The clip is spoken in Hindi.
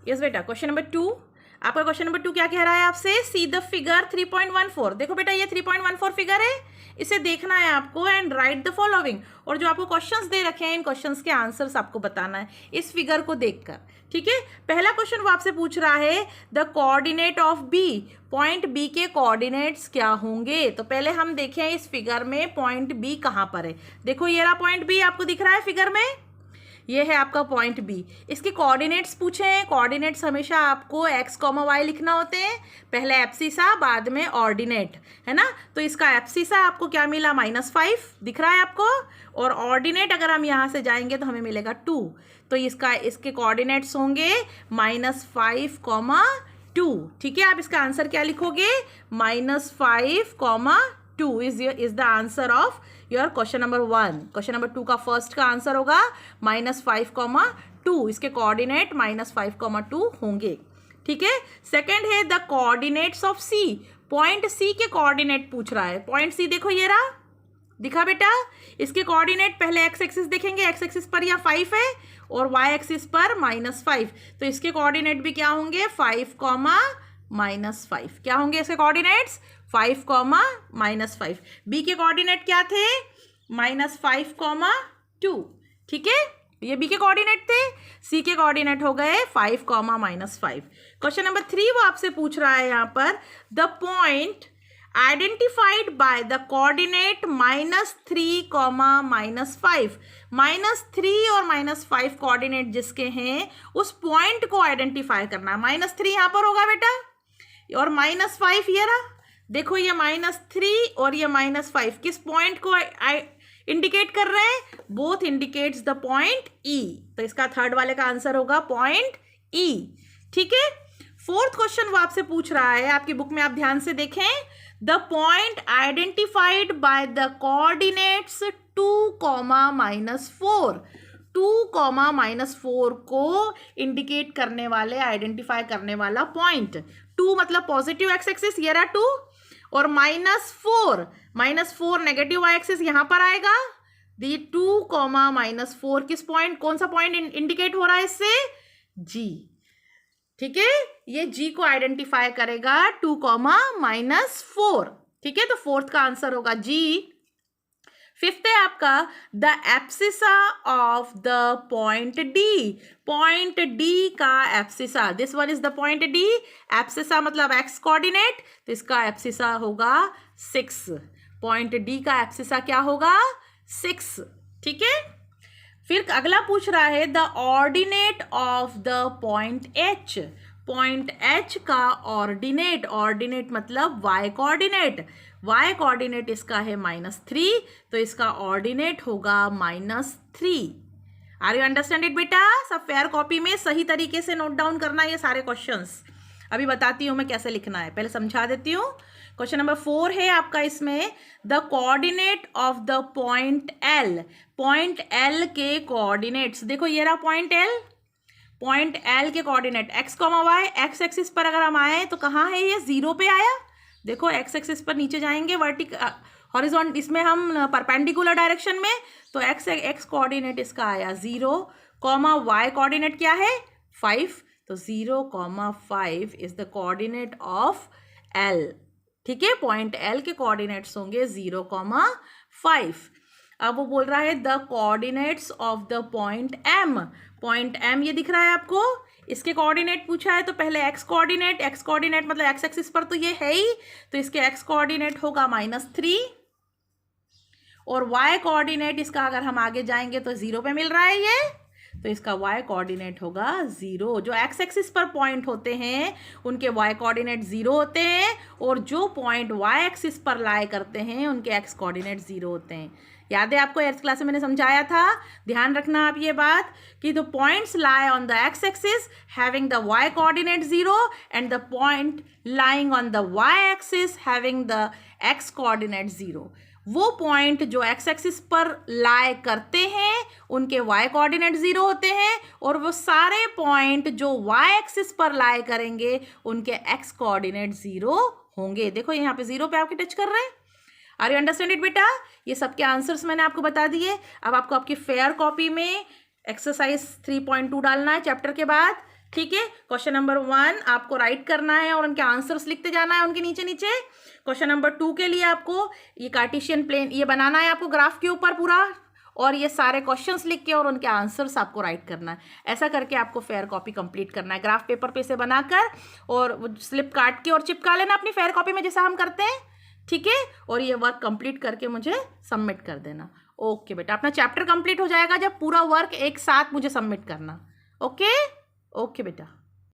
यस बेटा, क्वेश्चन नंबर 2, आपका क्वेश्चन नंबर 2 क्या कह रहा है आपसे, सी द फिगर 3.14। देखो बेटा ये 3.14 फिगर है, इसे देखना है आपको एंड राइट द फॉलोइंग। और जो आपको क्वेश्चंस दे रखे हैं इन क्वेश्चंस के आंसर्स आपको बताना है इस फिगर को देखकर, ठीक है। पहला क्वेश्चन वो आपसे पूछ रहा है the coordinate of B, point B के कोऑर्डिनेट्स क्या होंगे। तो पहले हम देखें इस फिगर में पॉइंट बी कहाँ पर है। देखो ये रहा पॉइंट बी, आपको दिख रहा है फिगर में, ये है आपका पॉइंट बी। इसके कोऑर्डिनेट्स पूछे हैं, कोऑर्डिनेट्स हमेशा आपको x, y लिखना होते हैं, पहले एब्सिसा बाद में ऑर्डिनेट, है ना। तो इसका एब्सिसा आपको क्या मिला, -5 दिख रहा है आपको, और ऑर्डिनेट अगर हम यहाँ से जाएंगे तो हमें मिलेगा 2। तो इसके कोऑर्डिनेट्स होंगे -5, 2, ठीक है। आप इसका आंसर क्या लिखोगे, -5, 2 is the answer of your question number 1। Question number 2 का फर्स्ट का आंसर होगा -5, 2, इसके कोऑर्डिनेट -5, 2 होंगे, ठीक है। सेकंड है the coordinates of C, point C के कोऑर्डिनेट पूछ रहा है। पॉइंट सी देखो ये रहा, दिखा बेटा, इसके कोऑर्डिनेट पहले एक्स एक्सिस देखेंगे, एक्स एक्सिस पर यह 5 है और वाई एक्सिस पर -5, तो इसके कोऑर्डिनेट भी क्या होंगे, 5, -5, क्या होंगे इसके कोऑर्डिनेट्स, 5, -5। बी के कोऑर्डिनेट क्या थे, -5, 2, ठीक है, ये बी के कोऑर्डिनेट थे। सी के कोऑर्डिनेट हो गए 5, -5। क्वेश्चन नंबर 3 वो आपसे पूछ रहा है यहाँ पर the point identified by the coordinate -3, -5। -3 और -5 कोऑर्डिनेट जिसके हैं उस पॉइंट को आइडेंटिफाई करना है। -3 यहाँ पर होगा बेटा और -5 ये रहा, देखो ये -3 और ये -5 किस पॉइंट को इंडिकेट कर रहे हैं, बोथ इंडिकेट्स द पॉइंट ई। तो इसका थर्ड वाले का आंसर होगा पॉइंट ई, ठीक है। फोर्थ क्वेश्चन वो आपसे पूछ रहा है, आपकी बुक में आप ध्यान से देखें, the point identified by the coordinates 2, -4। 2, -4 को इंडिकेट करने वाले, आइडेंटिफाई करने वाला पॉइंट। 2 मतलब पॉजिटिव एक्स एक्सिस, ये रहा 2, और -4 नेगेटिव वाई एक्सिस यहां पर आएगा। दी 2, -4 किस पॉइंट, कौन सा पॉइंट इंडिकेट हो रहा है इससे, जी, ठीक है, ये जी को आइडेंटिफाई करेगा 2, -4, ठीक है। तो फोर्थ का आंसर होगा जी। फिफ्थ है आपका the abscissa of the point D, point D का abscissa, this one is the point D, abscissa मतलब एक्स कोऑर्डिनेट, तो इसका एब्सिसा होगा 6। पॉइंट डी का एब्सिसा क्या होगा, 6, ठीक है। फिर अगला पूछ रहा है the ordinate of the point H, point H का ऑर्डिनेट, ऑर्डिनेट मतलब वाई कोऑर्डिनेट, वाई कोऑर्डिनेट इसका है -3, तो इसका ऑर्डिनेट होगा -3। आर यू अंडरस्टैंड इट बेटा, सब फेयर कॉपी में सही तरीके से नोट डाउन करना ये सारे क्वेश्चंस। अभी बताती हूँ मैं कैसे लिखना है, पहले समझा देती हूँ। क्वेश्चन नंबर 4 है आपका, इसमें the coordinate of the point L, point L के कोऑर्डिनेट्स, देखो ये रहा पॉइंट एल, पॉइंट एल के coordinate x, y, x axis पर अगर हम आए तो कहाँ है ये, 0 पे आया। देखो एक्स एक्सिस पर नीचे जाएंगे हॉरिजॉन्ट, इसमें हम परपेंडिकुलर डायरेक्शन में, तो एक्स कोऑर्डिनेट इसका आया 0, y कोऑर्डिनेट क्या है 5, तो 0, 5 is the coordinate of L, ठीक है। पॉइंट एल के कोऑर्डिनेट्स होंगे 0, 5। अब वो बोल रहा है the coordinates of the point M, point M ये दिख रहा है आपको, इसके कोऑर्डिनेट पूछा है, तो पहले एक्स कोऑर्डिनेट मतलब एक्स एक्सिस पर तो ये है ही, तो इसके एक्स कोऑर्डिनेट होगा -3, और वाई कोऑर्डिनेट इसका अगर हम आगे जाएंगे तो 0 पे मिल रहा है ये, तो इसका y कोऑर्डिनेट होगा 0। जो एक्स एक्सिस पर पॉइंट होते हैं उनके y कोऑर्डिनेट 0 होते हैं, और जो पॉइंट y एक्सिस पर लाई करते हैं उनके x कोऑर्डिनेट 0 होते हैं। याद है आपको, 8th क्लास में मैंने समझाया था, ध्यान रखना आप ये बात कि the points lie on the x axis having the y coordinate 0 and the point lying on the y axis having the x coordinate 0। वो पॉइंट जो एक्स एक्सिस पर लाई करते हैं उनके y कोऑर्डिनेट 0 होते हैं, और वो सारे पॉइंट जो y एक्सिस पर लाई करेंगे उनके x कोऑर्डिनेट 0 होंगे। देखो यहाँ पे 0 पे आपके टच कर रहे हैं। आर यू अंडरस्टैंड इट बेटा, ये सबके आंसर्स मैंने आपको बता दिए। अब आपको आपकी फेयर कॉपी में एक्सरसाइज 3.2 डालना है चैप्टर के बाद, ठीक है। क्वेश्चन नंबर 1 आपको राइट करना है और उनके आंसर्स लिखते जाना है उनके नीचे नीचे। क्वेश्चन नंबर 2 के लिए आपको ये कार्टेशियन प्लेन ये बनाना है आपको ग्राफ के ऊपर पूरा, और ये सारे क्वेश्चंस लिख के और उनके आंसर्स आपको राइट करना है। ऐसा करके आपको फेयर कॉपी कंप्लीट करना है, ग्राफ पेपर पे से बनाकर और वो स्लिप काट के और चिपका लेना अपनी फेयर कॉपी में जैसा हम करते हैं, ठीक है। और ये वर्क कंप्लीट करके मुझे सबमिट कर देना। ओके बेटा, अपना चैप्टर कंप्लीट हो जाएगा जब पूरा वर्क एक साथ मुझे सबमिट करना। ओके ओके बेटा।